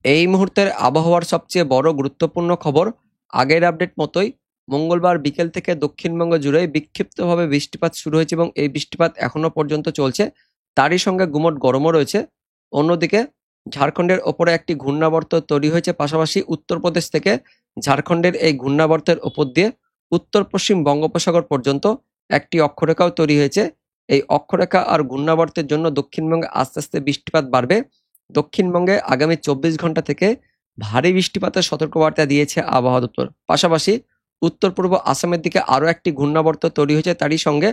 এই মুহূর্তের আবহাওয়ার সবচেয়ে বড় গুরুত্বপূর্ণ খবর, আগের আপডেট মতোই মঙ্গলবার বিকেল থেকে দক্ষিণবঙ্গ জুড়ে বিক্ষিপ্তভাবে বৃষ্টিপাত শুরু হয়েছে এবং এই বৃষ্টিপাত এখনো পর্যন্ত চলছে। তারই সঙ্গে গুমোট গরমও রয়েছে। অন্যদিকে ঝাড়খণ্ডের ওপরে একটি ঘূর্ণাবর্ত তৈরি হয়েছে, পাশাপাশি উত্তরপ্রদেশ থেকে ঝাড়খণ্ডের এই ঘূর্ণাবর্তের ওপর দিয়ে উত্তর পশ্চিম বঙ্গোপসাগর পর্যন্ত একটি অক্ষরেখাও তৈরি হয়েছে। এই অক্ষরেখা আর ঘূর্ণাবর্তের জন্য দক্ষিণবঙ্গে আস্তে আস্তে বৃষ্টিপাত বাড়বে। দক্ষিণবঙ্গে আগামী 24 ঘন্টা থেকে ভারী বৃষ্টিপাতের সতর্কবার্তা দিয়েছে আবহাওয়া দপ্তর। পাশাপাশি উত্তর পূর্ব আসামের দিকে আরও একটি ঘূর্ণাবর্ত তৈরি হয়েছে। তারই সঙ্গে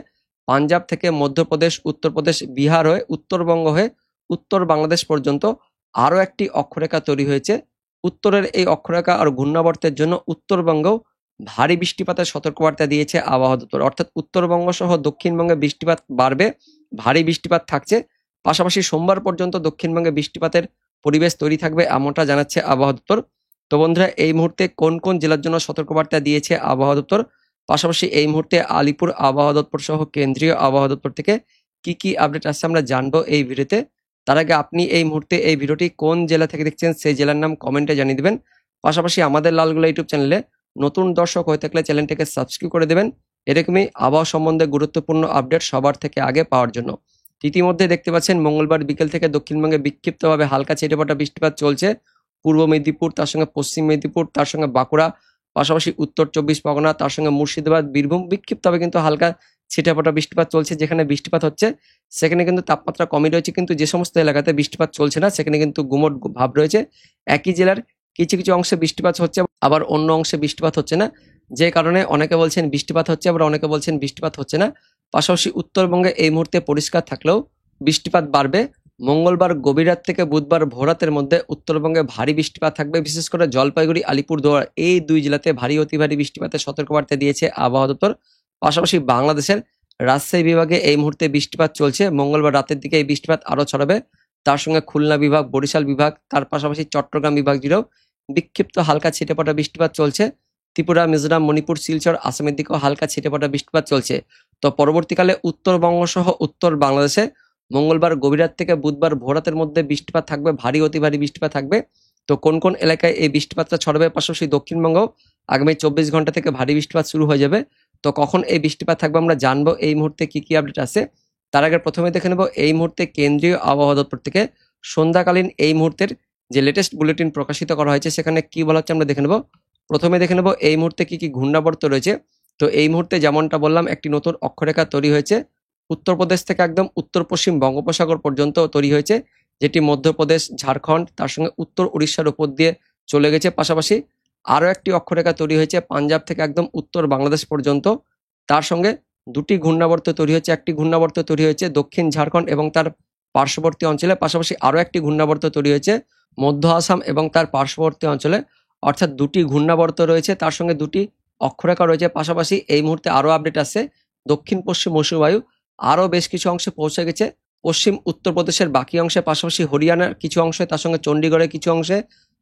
পাঞ্জাব থেকে মধ্যপ্রদেশ, উত্তরপ্রদেশ, বিহার হয়ে উত্তরবঙ্গ হয়ে উত্তর বাংলাদেশ পর্যন্ত আরও একটি অক্ষরেখা তৈরি হয়েছে। উত্তরের এই অক্ষরেখা আর ঘূর্ণাবর্তের জন্য উত্তরবঙ্গেও ভারী বৃষ্টিপাতের সতর্কবার্তা দিয়েছে আবহাওয়া দপ্তর। অর্থাৎ উত্তরবঙ্গ সহ দক্ষিণবঙ্গে বৃষ্টিপাত বাড়বে, ভারী বৃষ্টিপাত থাকছে। পাশাপাশি সোমবার পর্যন্ত দক্ষিণবঙ্গে বৃষ্টিপাতের পরিবেশ তৈরি থাকবে, এমনটা জানাচ্ছে আবহাওয়া দপ্তর। তো বন্ধুরা, এই মুহূর্তে কোন কোন জেলার জন্য সতর্কবার্তা দিয়েছে আবহাওয়া দপ্তর, পাশাপাশি এই মুহূর্তে আলিপুর আবহাওয়া দপ্তর সহ কেন্দ্রীয় আবহাওয়া দপ্তর থেকে কি কি আপডেট আসছে আমরা জানবো এই ভিডিওতে। তার আগে আপনি এই মুহূর্তে এই ভিডিওটি কোন জেলা থেকে দেখছেন সেই জেলার নাম কমেন্টে জানিয়ে দেবেন। পাশাপাশি আমাদের লালগোলা ইউটিউব চ্যানেলে নতুন দর্শক হয়ে থাকলে চ্যানেলটিকে সাবস্ক্রাইব করে দেবেন, এরকমই আবহাওয়া সম্বন্ধে গুরুত্বপূর্ণ আপডেট সবার থেকে আগে পাওয়ার জন্য। ইতিমধ্যে দেখতে পাচ্ছেন মঙ্গলবার বিকেল থেকে দক্ষিণবঙ্গে বিক্ষিপ্তভাবে হালকা ছিটেফোঁটা বৃষ্টিপাত চলছে। পূর্ব মেদিনীপুর, তার সঙ্গে পশ্চিম মেদিনীপুর, তার সঙ্গে বাঁকুড়া, পাশাপাশি উত্তর 24 পরগনা, তার সঙ্গে মুর্শিদাবাদ, বীরভূম বিক্ষিপ্তভাবে কিন্তু হালকা ছিটেফোঁটা বৃষ্টিপাত চলছে। যেখানে বৃষ্টিপাত হচ্ছে সেখানে কিন্তু তাপমাত্রা কমই রয়েছে, কিন্তু যে সমস্ত এলাকাতে বৃষ্টিপাত চলছে না সেখানে কিন্তু গুমোট ভাব রয়েছে। একই জেলার কিছু কিছু অংশে বৃষ্টিপাত হচ্ছে, আবার অন্য অংশে বৃষ্টিপাত হচ্ছে না, যে কারণে অনেকে বলছেন বৃষ্টিপাত হচ্ছে, আবার অনেকে বলছেন বৃষ্টিপাত হচ্ছে না। পাশাপাশি উত্তরবঙ্গে এই মুহূর্তে পরিষ্কার থাকলেও বৃষ্টিপাত বাড়বে। মঙ্গলবার গভীর রাত থেকে বুধবার ভোরাতের মধ্যে উত্তরবঙ্গে ভারী বৃষ্টিপাত থাকবে, বিশেষ করে জলপাইগুড়ি, আলিপুরদুয়ার এই দুই জেলাতে ভারী অতি ভারী বৃষ্টিপাতের সতর্কবার্তা দিয়েছে আবহাওয়া দপ্তর। পাশাপাশি বাংলাদেশের রাজশাহী বিভাগে এই মুহূর্তে বৃষ্টিপাত চলছে। মঙ্গলবার রাতের দিকে এই বৃষ্টিপাত আরও ছড়াবে। তার সঙ্গে খুলনা বিভাগ, বরিশাল বিভাগ, তার পাশাপাশি চট্টগ্রাম বিভাগ জুড়েও বিক্ষিপ্ত হালকা ছিটেফোঁটা বৃষ্টিপাত চলছে। ত্রিপুরা, মিজোরাম, মণিপুর, শিলচর, আসামের দিকেও হালকা ছিটেফোঁটা বৃষ্টিপাত চলছে। তো পরবর্তীকালে উত্তরবঙ্গ সহ উত্তর বাংলাদেশে মঙ্গলবার গভীর রাত থেকে বুধবার ভোরাতের মধ্যে বৃষ্টিপাত থাকবে, ভারী অতি ভারী বৃষ্টিপাত থাকবে। তো কোন কোন এলাকায় এই বৃষ্টিপাতটা ছড়াবে, পাশাপাশি দক্ষিণবঙ্গ আগামী 24 ঘন্টা থেকে ভারী বৃষ্টিপাত শুরু হয়ে যাবে। তো কখন এই বৃষ্টিপাত থাকবে আমরা জানবো এই মুহূর্তে কি কি আপডেট আছে। তার আগে প্রথমে দেখে নেব এই মুহূর্তে কেন্দ্রীয় আবহাওয়া দপ্তর থেকে সন্ধ্যাকালীন এই মুহূর্তের যে লেটেস্ট বুলেটিন প্রকাশিত করা হয়েছে সেখানে কি বলা হচ্ছে আমরা দেখে নেব। প্রথমে দেখে নেব এই মুহূর্তে কি কি ঘূর্ণাবর্ত রয়েছে। তো এই মুহূর্তে যেমনটা বললাম, একটি নতুন অক্ষরেখা তৈরি হয়েছে উত্তরপ্রদেশ থেকে একদম উত্তর পশ্চিম বঙ্গোপসাগর পর্যন্ত তৈরি হয়েছে, যেটি মধ্যপ্রদেশ, ঝাড়খণ্ড, তার সঙ্গে উত্তর উড়িষ্যার উপর দিয়ে চলে গেছে। পাশাপাশি আরও একটি অক্ষরেখা তৈরি হয়েছে পাঞ্জাব থেকে একদম উত্তর বাংলাদেশ পর্যন্ত। তার সঙ্গে দুটি ঘূর্ণাবর্ত তৈরি হয়েছে, একটি ঘূর্ণাবর্ত তৈরি হয়েছে দক্ষিণ ঝাড়খণ্ড এবং তার পার্শ্ববর্তী অঞ্চলে। পাশাপাশি আরও একটি ঘূর্ণাবর্ত তৈরি হয়েছে মধ্য আসাম এবং তার পার্শ্ববর্তী অঞ্চলে। অর্থাৎ দুটি ঘূর্ণাবর্ত রয়েছে, তার সঙ্গে দুটি অক্ষরেখা রয়েছে। পাশাপাশি এই মুহূর্তে আরও আপডেট আসছে, দক্ষিণ পশ্চিম মৌসুমী বায়ু আরও বেশ কিছু অংশে পৌঁছে গেছে পশ্চিম উত্তরপ্রদেশের বাকি অংশে, পাশাপাশি হরিয়ানার কিছু অংশে, তার সঙ্গে চণ্ডীগড়ের কিছু অংশে,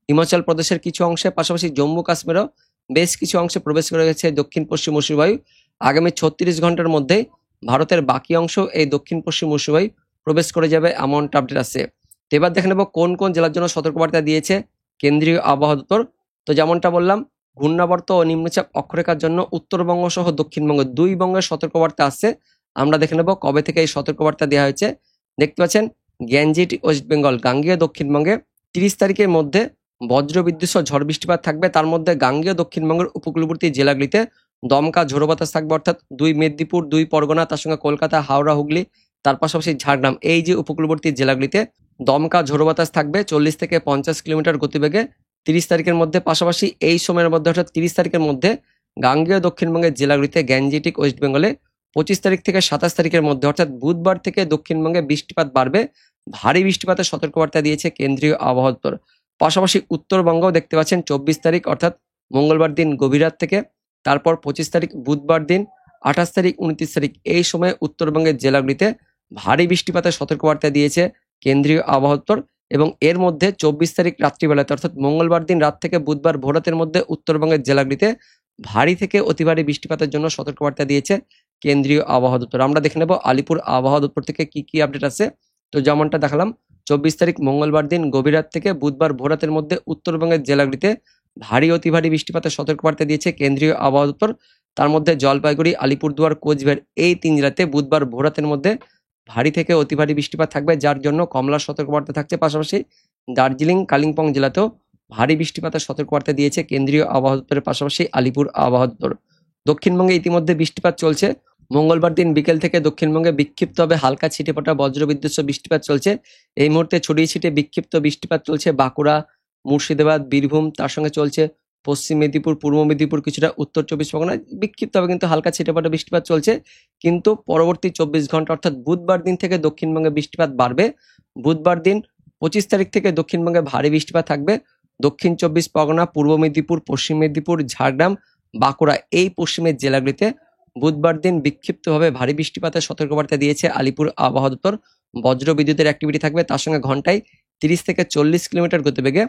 হিমাচল প্রদেশের কিছু অংশে, পাশাপাশি জম্মু কাশ্মীরেও বেশ কিছু অংশে প্রবেশ করে গেছে দক্ষিণ পশ্চিম মৌসুমী বায়ু। আগামী 36 ঘন্টার মধ্যে ভারতের বাকি অংশ এই দক্ষিণ পশ্চিম মৌসুমী বায়ু প্রবেশ করে যাবে, এমনটা আপডেট আসছে। তো এবার দেখে নেব কোন কোন জেলার জন্য সতর্কবার্তা দিয়েছে কেন্দ্রীয় আবহাওয়া দপ্তর। তো যেমনটা বললাম, ঘূর্ণাবর্ত ও নিম্নচাপ অক্ষরেখার জন্য উত্তরবঙ্গ সহ দক্ষিণবঙ্গ দুই বঙ্গের সতর্কবার্তা আসছে। আমরা দেখে নেব কবে থেকে এই সতর্কবার্তা দেওয়া হয়েছে। দেখতে পাচ্ছেন গ্যাঞ্জিট ওয়েস্ট বেঙ্গল, গাঙ্গেয় দক্ষিণবঙ্গে 30 তারিখের মধ্যে বজ্রবিদ্যুৎ সহ ঝড় বৃষ্টিপাত থাকবে। তার মধ্যে গাঙ্গেয় দক্ষিণবঙ্গের উপকূলবর্তী জেলাগুলিতে দমকা ঝোড়ো বাতাস থাকবে, অর্থাৎ 2 মেদিনীপুর, 2 পরগনা, তার সঙ্গে কলকাতা, হাওড়া, হুগলি, তার পাশাপাশি ঝাড়গ্রাম এই যে উপকূলবর্তী জেলাগুলিতে দমকা ঝোড়ো বাতাস থাকবে 40 থেকে 50 কিলোমিটার গতিবেগে 30 তারিখের মধ্যে। পাশাপাশি এই সময়ের মধ্যে অর্থাৎ 30 তারিখের মধ্যে গাঙ্গেয় দক্ষিণবঙ্গের জেলাগুলিতে গ্যাঞ্জেটিক ওয়েস্ট বেঙ্গলে 25 তারিখ থেকে 27 তারিখের মধ্যে অর্থাৎ বুধবার থেকে দক্ষিণবঙ্গে বৃষ্টিপাত বাড়বে, ভারী বৃষ্টিপাতের সতর্কবার্তা দিয়েছে কেন্দ্রীয় আবহাওয়া দপ্তর। পাশাপাশি উত্তরবঙ্গও দেখতে পাচ্ছেন 24 তারিখ অর্থাৎ মঙ্গলবার দিন গভীর রাত থেকে, তারপর 25 তারিখ বুধবার দিন, 28 তারিখ, 29 তারিখ এই সময়ে উত্তরবঙ্গের জেলাগুলিতে ভারী বৃষ্টিপাতের সতর্কবার্তা দিয়েছে কেন্দ্রীয় আবহাওয়া দপ্তর। এবং এর মধ্যে 24 তারিখ রাত্রিবেলাতে অর্থাৎ মঙ্গলবার দিন রাত থেকে বুধবার ভোরাতের মধ্যে উত্তরবঙ্গের জেলাগুলিতে ভারী থেকে অতি ভারী বৃষ্টিপাতের জন্য সতর্কবার্তা দিয়েছে কেন্দ্রীয় আবহাওয়া দপ্তর। আমরা দেখে নেব আলিপুর আবহাওয়া দপ্তর থেকে কি কি আপডেট আছে। তো যেমনটা দেখালাম, 24 তারিখ মঙ্গলবার দিন গভীর রাত থেকে বুধবার ভোররাতের মধ্যে উত্তরবঙ্গের জেলাগুলিতে ভারী অতি ভারী বৃষ্টিপাতের সতর্কবার্তা দিয়েছে কেন্দ্রীয় আবহাওয়া দপ্তর। তার মধ্যে জলপাইগুড়ি, আলিপুরদুয়ার, কোচবিহার এই 3 জেলাতে বুধবার ভোররাতের মধ্যে ভারী থেকে অতি ভারী বৃষ্টিপাত থাকবে, যার জন্য কমলা সতর্কবার্তা থাকছে। পাশাপাশি দার্জিলিং, কালিম্পং জেলাতেও ভারী বৃষ্টিপাতের সতর্কবার্তা দিয়েছে কেন্দ্রীয় আবহাওয়া দপ্তরের পাশাপাশি আলিপুর আবহাওয়া দপ্তর। দক্ষিণবঙ্গে ইতিমধ্যে বৃষ্টিপাত চলছে। মঙ্গলবার দিন বিকেল থেকে দক্ষিণবঙ্গে বিক্ষিপ্তভাবে হালকা ছিটেফোঁটা বজ্রবিদ্যুৎ সহ বৃষ্টিপাত চলছে। এই মুহূর্তে ছড়িয়ে ছিটিয়ে বিক্ষিপ্ত বৃষ্টিপাত চলছে বাঁকুড়া, মুর্শিদাবাদ, বীরভূম, তার সঙ্গে চলছে পশ্চিম মেদিনীপুর, পূর্ব মেদিনীপুর, কিছুটা উত্তর 24 পরগনায় বিক্ষিপ্তভাবে কিন্তু হালকা ছিটেফোঁটা বৃষ্টিপাত চলছে। কিন্তু পরবর্তী 24 ঘন্টা অর্থাৎ বুধবার দিন থেকে দক্ষিণবঙ্গে বৃষ্টিপাত বাড়বে। বুধবার দিন 25 তারিখ থেকে দক্ষিণবঙ্গে ভারী বৃষ্টিপাত থাকবে। দক্ষিণ 24 পরগনা, পূর্ব মেদিনীপুর, পশ্চিম মেদিনীপুর, ঝাড়গ্রাম, বাঁকুড়া এই পশ্চিমের জেলাগুলিতে বুধবার দিন বিক্ষিপ্তভাবে ভারী বৃষ্টিপাতের সতর্কবার্তা দিয়েছে আলিপুর আবহাওয়া দপ্তর। বজ্র বিদ্যুতের অ্যাক্টিভিটি থাকবে, তার সঙ্গে ঘন্টায় 30 থেকে 40 কিলোমিটার গতিবেগে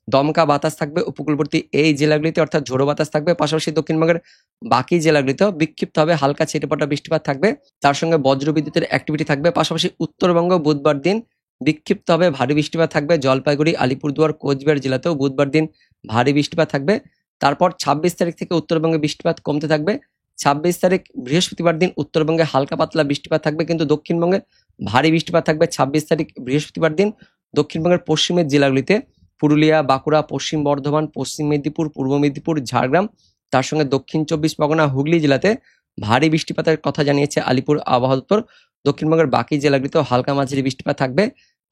দমকা বাতাস থাকবে উপকূলবর্তী এই জেলাগুলিতে, অর্থাৎ ঝোড়ো বাতাস থাকবে। পাশাপাশি দক্ষিণবঙ্গের বাকি জেলাগুলিতেও বিক্ষিপ্তভাবে হালকা ছিটেফোঁটা বৃষ্টিপাত থাকবে, তার সঙ্গে বজ্র বিদ্যুতের অ্যাক্টিভিটি থাকবে। পাশাপাশি উত্তরবঙ্গ বুধবার দিন বিক্ষিপ্তভাবে ভারী বৃষ্টিপাত থাকবে। জলপাইগুড়ি, আলিপুরদুয়ার, কোচবিহার জেলাতেও বুধবার দিন ভারী বৃষ্টিপাত থাকবে। তারপর 26 তারিখ থেকে উত্তরবঙ্গে বৃষ্টিপাত কমতে থাকবে। 26 তারিখ বৃহস্পতিবার দিন উত্তরবঙ্গে হালকা পাতলা বৃষ্টিপাত থাকবে, কিন্তু দক্ষিণবঙ্গে ভারী বৃষ্টিপাত থাকবে 26 তারিখ বৃহস্পতিবার দিন। দক্ষিণবঙ্গের পশ্চিমের জেলাগুলিতে পুরুলিয়া, বাঁকুড়া, পশ্চিম বর্ধমান, পশ্চিম মেদিনীপুর, পূর্ব মেদিনীপুর, ঝাড়গ্রাম, তার সঙ্গে দক্ষিণ 24 পরগনা, হুগলি জেলাতে ভারী বৃষ্টিপাতের কথা জানিয়েছে আলিপুর আবহাওয়া দপ্তর। দক্ষিণবঙ্গের বাকি জেলাগুলিতেও হালকা মাঝারি বৃষ্টিপাত থাকবে।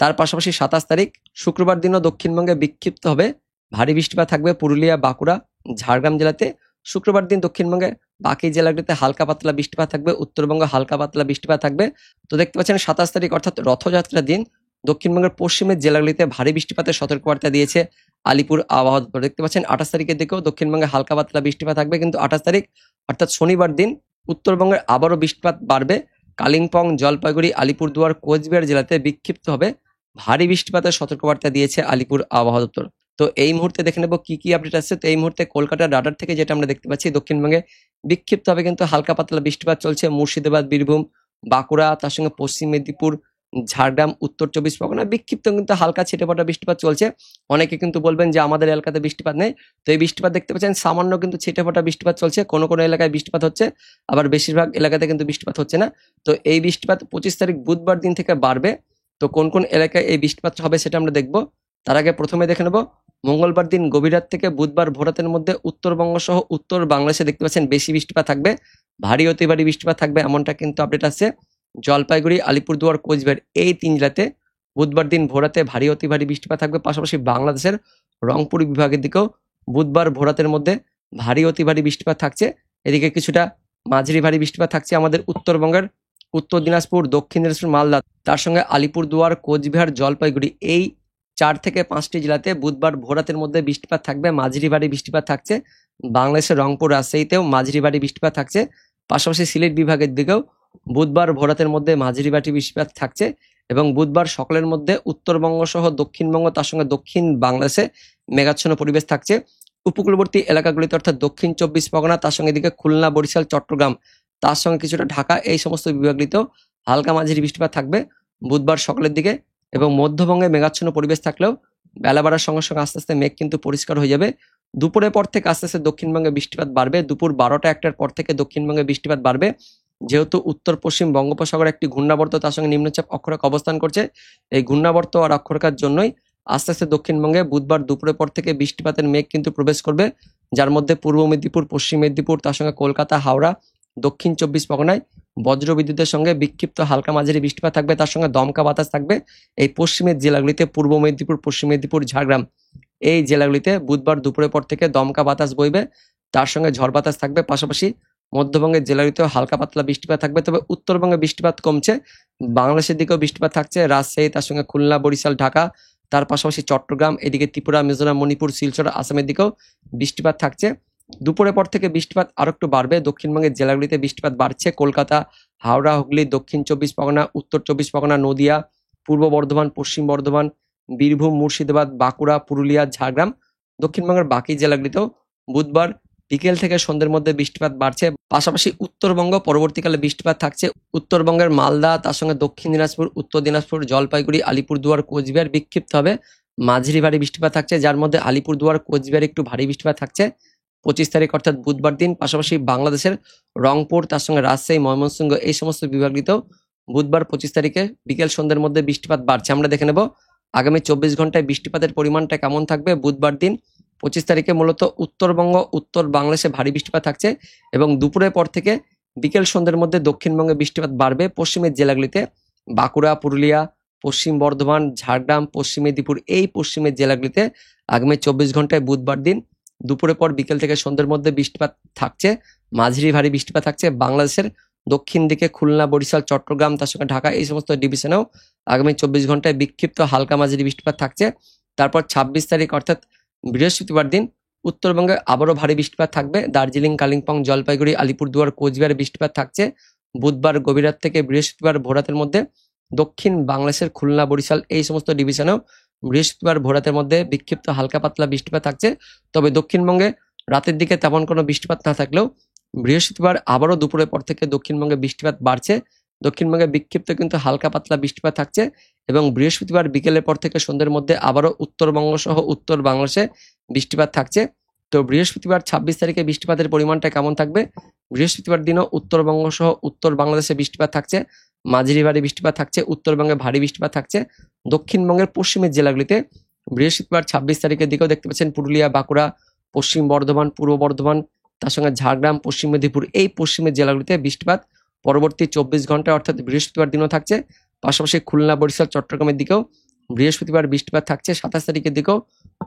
তার পাশাপাশি 27 তারিখ শুক্রবার দিনও দক্ষিণবঙ্গে বিক্ষিপ্ত হবে ভারী বৃষ্টিপাত থাকবে পুরুলিয়া, বাঁকুড়া, ঝাড়গ্রাম জেলাতে। শুক্রবার দিন দক্ষিণবঙ্গে বাকি জেলাগুলিতে হালকা পাতলা বৃষ্টিপাত থাকবে, উত্তরবঙ্গে হালকা পাতলা বৃষ্টিপাত থাকবে। তো দেখতে পাচ্ছেন 27 তারিখ অর্থাৎ রথযাত্রার দিন দক্ষিণবঙ্গের পশ্চিমের জেলাগুলিতে ভারী বৃষ্টিপাতের সতর্কবার্তা দিয়েছে আলিপুর আবহাওয়া দপ্তর। দেখতে পাচ্ছেন 28 তারিখের দিকেও দক্ষিণবঙ্গে হালকা পাতলা বৃষ্টিপাত থাকবে, কিন্তু 28 তারিখ অর্থাৎ শনিবার দিন উত্তরবঙ্গের আবারও বৃষ্টিপাত বাড়বে। কালিম্পং, জলপাইগুড়ি, আলিপুরদুয়ার, কোচবিহার জেলাতে বিক্ষিপ্ত হবে ভারী বৃষ্টিপাতের সতর্কবার্তা দিয়েছে আলিপুর আবহাওয়া দপ্তর। তো এই মুহূর্তে দেখে নেব কি কি আপডেট আসছে। তো এই মুহূর্তে কলকাতার রাডার থেকে যেটা আমরা দেখতে পাচ্ছি, দক্ষিণবঙ্গে বিক্ষিপ্তভাবে কিন্তু হালকা পাতলা বৃষ্টিপাত চলছে মুর্শিদাবাদ, বীরভূম, বাঁকুড়া, তার সঙ্গে পশ্চিম মেদিনীপুর, ঝাড়গ্রাম, উত্তর 24 পরগনা বিক্ষিপ্ত কিন্তু হালকা ছিটেফোঁটা বৃষ্টিপাত চলছে। অনেকে কিন্তু বলবেন যে আমাদের এলাকাতে বৃষ্টিপাত নেই, তো এই বৃষ্টিপাত দেখতে পাচ্ছেন সামান্য কিন্তু ছিটেফোঁটা বৃষ্টিপাত চলছে। কোনো কোনো এলাকায় বৃষ্টিপাত হচ্ছে, আবার বেশিরভাগ এলাকাতে কিন্তু বৃষ্টিপাত হচ্ছে না। তো এই বৃষ্টিপাত 25 তারিখ বুধবার দিন থেকে বাড়বে। তো কোন কোন এলাকায় এই বৃষ্টিপাত হবে সেটা আমরা দেখব। তার আগে প্রথমে দেখে নেব মঙ্গলবার দিন গভীর রাত থেকে বুধবার ভোরাতের মধ্যে উত্তরবঙ্গ সহ উত্তর বাংলাদেশে দেখতে পাচ্ছেন বেশি বৃষ্টিপাত থাকবে, ভারী অতি ভারী বৃষ্টিপাত থাকবে, এমনটা কিন্তু আপডেট আসছে। জলপাইগুড়ি, আলিপুরদুয়ার, কোচবিহার এই 3 জেলাতে বুধবার দিন ভোরাতে ভারী অতি ভারী বৃষ্টিপাত থাকবে। পাশাপাশি বাংলাদেশের রংপুর বিভাগের দিকেও বুধবার ভোরাতের মধ্যে ভারী অতি ভারী বৃষ্টিপাত থাকছে। এদিকে কিছুটা মাঝারি ভারী বৃষ্টিপাত থাকছে আমাদের উত্তরবঙ্গের উত্তর দিনাজপুর, দক্ষিণ দিনাজপুর, মালদা, তার সঙ্গে আলিপুরদুয়ার, কোচবিহার, জলপাইগুড়ি এই 4 থেকে 5টি জেলাতে বুধবার ভোরাতের মধ্যে বৃষ্টিপাত থাকবে, মাঝারি ভারী বৃষ্টিপাত থাকছে। বাংলাদেশের রংপুর, রাজশাহীতেও মাঝারি ভারী বৃষ্টিপাত থাকছে। পাশাপাশি সিলেট বিভাগের দিকেও বুধবার ভোরাতের মধ্যে মাঝারি ভারী বৃষ্টিপাত থাকছে, এবং বুধবার সকালের মধ্যে উত্তরবঙ্গ সহ দক্ষিণবঙ্গ, তার সঙ্গে দক্ষিণ বাংলাদেশে মেঘাচ্ছন্ন পরিবেশ থাকছে। উপকূলবর্তী এলাকাগুলিতে অর্থাৎ দক্ষিণ 24 পরগনা, তার সঙ্গে এদিকে খুলনা, বরিশাল, চট্টগ্রাম, তার সঙ্গে কিছুটা ঢাকা এই সমস্ত বিভাগগুলিতেও হালকা মাঝারি বৃষ্টিপাত থাকবে বুধবার সকালের দিকে। এবং মধ্যবঙ্গে মেঘাচ্ছন্ন পরিবেশ থাকলেও বেলা বাড়ার সঙ্গে সঙ্গে আস্তে আস্তে মেঘ কিন্তু পরিষ্কার হয়ে যাবে। দুপুরের পর থেকে আস্তে আস্তে দক্ষিণবঙ্গে বৃষ্টিপাত বাড়বে। দুপুর 12টা-1টার পর থেকে দক্ষিণবঙ্গে বৃষ্টিপাত বাড়বে, যেহেতু উত্তর পশ্চিম বঙ্গোপসাগরে একটি ঘূর্ণাবর্ত তার সঙ্গে নিম্নচাপ অক্ষরেখ অবস্থান করছে। এই ঘূর্ণাবর্ত আর অক্ষরেখার জন্যই আস্তে আস্তে দক্ষিণবঙ্গে বুধবার দুপুরের পর থেকে বৃষ্টিপাতের মেঘ কিন্তু প্রবেশ করবে, যার মধ্যে পূর্ব মেদিনীপুর, পশ্চিম মেদিনীপুর, তার সঙ্গে কলকাতা, হাওড়া, দক্ষিণ 24 পরগনায় বজ্র বিদ্যুতের সঙ্গে বিক্ষিপ্ত হালকা মাঝারি বৃষ্টিপাত থাকবে, তার সঙ্গে দমকা বাতাস থাকবে। এই পশ্চিমের জেলাগুলিতে পূর্ব মেদিনীপুর, পশ্চিম মেদিনীপুর, ঝাড়গ্রাম এই জেলাগুলিতে বুধবার দুপুরের পর থেকে দমকা বাতাস বইবে, তার সঙ্গে ঝড় বাতাস থাকবে। পাশাপাশি মধ্যবঙ্গের জেলাগুলিতেও হালকা পাতলা বৃষ্টিপাত থাকবে, তবে উত্তরবঙ্গে বৃষ্টিপাত কমছে। বাংলাদেশের দিকেও বৃষ্টিপাত থাকছে, রাজশাহী, তার সঙ্গে খুলনা, বরিশাল, ঢাকা, তার পাশাপাশি চট্টগ্রাম, এদিকে ত্রিপুরা, মিজোরাম, মণিপুর, শিলচর, আসামের দিকেও বৃষ্টিপাত থাকছে। দুপুরের পর থেকে বৃষ্টিপাত আরো একটু বাড়বে, দক্ষিণবঙ্গের জেলাগুলিতে বৃষ্টিপাত বাড়ছে। কলকাতা, হাওড়া, হুগলি, দক্ষিণ 24 পরগনা, উত্তর 24 পরগনা, নদিয়া, পূর্ব বর্ধমান, পশ্চিম বর্ধমান, বীরভূম, মুর্শিদাবাদ, বাঁকুড়া, পুরুলিয়া, ঝাড়গ্রাম, দক্ষিণবঙ্গের বাকি জেলাগুলিতেও বুধবার বিকেল থেকে সন্ধ্যের মধ্যে বৃষ্টিপাত বাড়ছে। পাশাপাশি উত্তরবঙ্গ পরবর্তীকালে বৃষ্টিপাত থাকছে। উত্তরবঙ্গের মালদা, তার সঙ্গে দক্ষিণ দিনাজপুর, উত্তর দিনাজপুর, জলপাইগুড়ি, আলিপুরদুয়ার, কোচবিহার বিক্ষিপ্তভাবে মাঝারি ভারী বৃষ্টিপাত থাকছে, যার মধ্যে আলিপুরদুয়ার, কোচবিহার একটু ভারী বৃষ্টিপাত থাকছে 25 তারিখ অর্থাৎ বুধবার দিন। পাশাপাশি বাংলাদেশের রংপুর, তার সঙ্গে রাজশাহী, ময়মনসিংহ এই সমস্ত বিভাগটিতেও বুধবার 25 তারিখে বিকেল সন্ধ্যের মধ্যে বৃষ্টিপাত বাড়ছে। আমরা দেখে নেব আগামী 24 ঘন্টায় বৃষ্টিপাতের পরিমাণটা কেমন থাকবে। বুধবার দিন 25 তারিখে মূলত উত্তরবঙ্গ, উত্তর বাংলাদেশে ভারী বৃষ্টিপাত থাকছে এবং দুপুরের পর থেকে বিকেল সন্ধ্যের মধ্যে দক্ষিণবঙ্গে বৃষ্টিপাত বাড়বে। পশ্চিমের জেলাগুলিতে বাঁকুড়া, পুরুলিয়া, পশ্চিম বর্ধমান, ঝাড়গ্রাম, পশ্চিম মেদিনীপুর এই পশ্চিমের জেলাগুলিতে আগামী 24 ঘন্টায় বুধবার দিন দুপুরের পর বিকেল থেকে সন্ধ্যের মধ্যে বৃষ্টিপাত থাকছে, মাঝারি ভারী বৃষ্টিপাত থাকছে। বাংলাদেশের দক্ষিণ দিকে খুলনা, বরিশাল, চট্টগ্রাম, তার সঙ্গে ঢাকা এই সমস্ত ডিভিশনেও আগামী 24 ঘন্টায় বিক্ষিপ্ত হালকা মাঝারি বৃষ্টিপাত থাকছে। তারপর 26 তারিখ অর্থাৎ বৃহস্পতিবার দিন উত্তরবঙ্গে আবারও ভারী বৃষ্টিপাত থাকবে। দার্জিলিং, কালিম্পং, জলপাইগুড়ি, আলিপুরদুয়ার, কোচবিহারে বৃষ্টিপাত থাকছে। বুধবার গভীর রাত থেকে বৃহস্পতিবার ভোরাতের মধ্যে দক্ষিণ বাংলাদেশের খুলনা, বরিশাল এই সমস্ত ডিভিশনেও বৃহস্পতিবার ভোরাতের মধ্যে বিক্ষিপ্ত হালকা পাতলা বৃষ্টিপাত থাকছে। তবে দক্ষিণবঙ্গে রাতের দিকে তেমন কোনো বৃষ্টিপাত না থাকলেও বৃহস্পতিবার আবারও দুপুরের পর থেকে দক্ষিণবঙ্গে বৃষ্টিপাত বাড়ছে। দক্ষিণবঙ্গে বিক্ষিপ্ত কিন্তু হালকা পাতলা বৃষ্টিপাত থাকছে এবং বৃহস্পতিবার বিকেলের পর থেকে সন্ধ্যের মধ্যে আবারও উত্তরবঙ্গ সহ উত্তর বাংলাদেশে বৃষ্টিপাত থাকছে। তো বৃহস্পতিবার 26 তারিখে বৃষ্টিপাতের পরিমাণটা কেমন থাকবে? বৃহস্পতিবার দিনও উত্তরবঙ্গ সহ উত্তর বাংলাদেশে বৃষ্টিপাত থাকছে, মাঝারি ভারী বৃষ্টিপাত থাকছে, উত্তরবঙ্গে ভারী বৃষ্টিপাত থাকছে। দক্ষিণবঙ্গের পশ্চিমের জেলাগুলিতে বৃহস্পতিবার 26 তারিখের দিকেও দেখতে পাচ্ছেন পুরুলিয়া, বাঁকুড়া, পশ্চিম বর্ধমান, পূর্ব বর্ধমান, তার সঙ্গে ঝাড়গ্রাম, পশ্চিম মেদিনীপুর এই পশ্চিমের জেলাগুলিতে বৃষ্টিপাত পরবর্তী 24 ঘন্টায় অর্থাৎ বৃহস্পতিবার দিনও থাকছে। পাশাপাশি খুলনা, বরিশাল, চট্টগ্রামের দিকেও বৃহস্পতিবার বৃষ্টিপাত থাকছে। 27 তারিখের দিকেও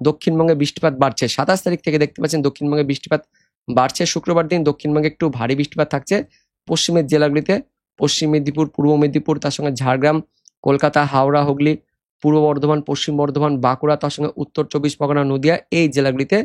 দক্ষিণবঙ্গে বৃষ্টিপাত বাড়ছে। 27 তারিখ থেকে দেখতে পাচ্ছেন দক্ষিণবঙ্গে বৃষ্টিপাত বাড়ছে। শুক্রবার দিন দক্ষিণবঙ্গে একটু ভারী বৃষ্টিপাত থাকছে পশ্চিমের জেলাগুলিতে পশ্চিম মেদিনীপুর, পূর্ব মেদিনীপুর, তার সঙ্গে ঝাড়গ্রাম, কলকাতা, হাওড়া, হুগলি, পূর্ব বর্ধমান, পশ্চিম বর্ধমান, বাঁকুড়া, তার সঙ্গে উত্তর 24 পরগনা, নদিয়া এই জেলাগুলিতে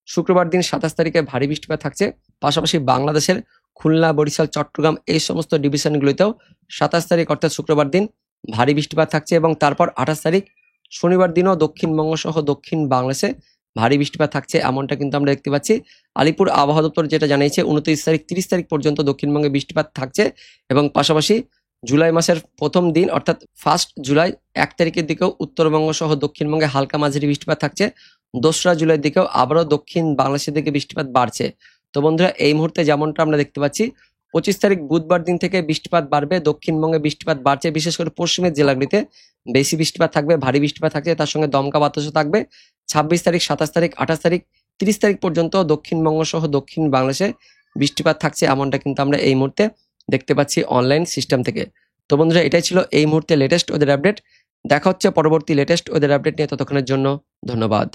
শুক্রবার দিন 27 তারিখে ভারী বৃষ্টিপাত থাকছে। পাশাপাশি বাংলাদেশের খুলনা, বরিশাল, চট্টগ্রাম এই সমস্ত ডিভিশনগুলিতেও 27 তারিখ অর্থাৎ শুক্রবার দিন ভারী বৃষ্টিপাত থাকছে এবং তারপর 28 তারিখ শনিবার দিনও দক্ষিণবঙ্গ সহ দক্ষিণ বাংলাদেশে ভারী বৃষ্টিপাত থাকছে এমনটা কিন্তু আমরা দেখতে পাচ্ছি। আলিপুর আবহাওয়া দপ্তর যেটা জানিয়েছে 29 তারিখ 30 তারিখ পর্যন্ত দক্ষিণবঙ্গে বৃষ্টিপাত থাকছে এবং পাশাপাশি জুলাই মাসের প্রথম দিন অর্থাৎ 1 জুলাই 1 তারিখের দিকেও উত্তরবঙ্গ সহ দক্ষিণবঙ্গে হালকা মাঝারি বৃষ্টিপাত থাকছে। 2রা জুলাইয়ের দিকেও আবারও দক্ষিণ বাংলাদেশের দিকে বৃষ্টিপাত বাড়ছে। তো বন্ধুরা এই মুহূর্তে যেমনটা আমরা দেখতে পাচ্ছি 25 তারিখ বুধবার দিন থেকে বৃষ্টিপাত বাড়বে, দক্ষিণবঙ্গে বৃষ্টিপাত বাড়ছে, বিশেষ করে পশ্চিমের জেলাগুলিতে বেশি বৃষ্টিপাত থাকবে, ভারী বৃষ্টিপাত থাকছে, তার সঙ্গে দমকা বাতাসও থাকবে। 26 তারিখ, 27 তারিখ, 28 তারিখ, 30 তারিখ পর্যন্ত দক্ষিণবঙ্গ সহ দক্ষিণ বাংলাদেশে বৃষ্টিপাত থাকছে এমনটা কিন্তু আমরা এই মুহূর্তে দেখতে পাচ্ছি অনলাইন সিস্টেম থেকে। তো বন্ধুরা এটাই ছিল এই মুহূর্তে লেটেস্ট ওয়েদার আপডেট। দেখা হচ্ছে পরবর্তী লেটেস্ট ওয়েদার আপডেট নিয়ে, ততক্ষণের জন্য ধন্যবাদ।